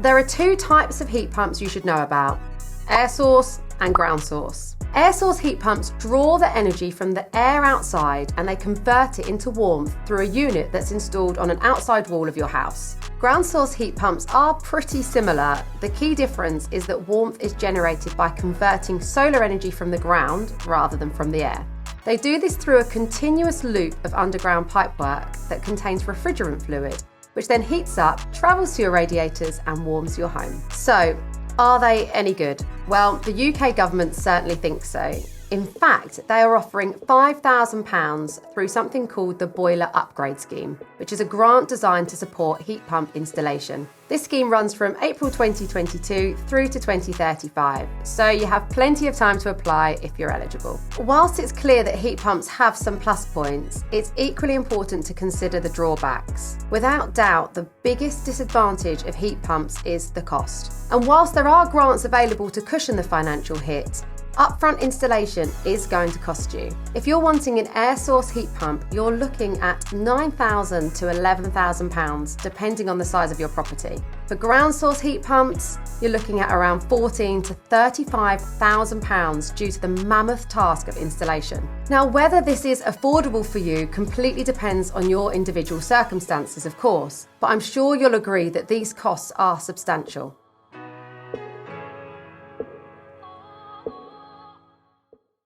There are two types of heat pumps you should know about: air source and ground source. Air source heat pumps draw the energy from the air outside and they convert it into warmth through a unit that's installed on an outside wall of your house. Ground source heat pumps are pretty similar. The key difference is that warmth is generated by converting solar energy from the ground rather than from the air. They do this through a continuous loop of underground pipework that contains refrigerant fluid, which then heats up, travels to your radiators and warms your home. So, are they any good? Well, the UK government certainly thinks so. In fact, they are offering £5,000 through something called the Boiler Upgrade Scheme, which is a grant designed to support heat pump installation. This scheme runs from April 2022 through to 2035, so you have plenty of time to apply if you're eligible. Whilst it's clear that heat pumps have some plus points, it's equally important to consider the drawbacks. Without doubt, the biggest disadvantage of heat pumps is the cost. And whilst there are grants available to cushion the financial hit, upfront installation is going to cost you. If you're wanting an air source heat pump, you're looking at £9,000 to £11,000, depending on the size of your property. For ground source heat pumps, you're looking at around £14,000 to £35,000 due to the mammoth task of installation. Now, whether this is affordable for you completely depends on your individual circumstances, of course, but I'm sure you'll agree that these costs are substantial.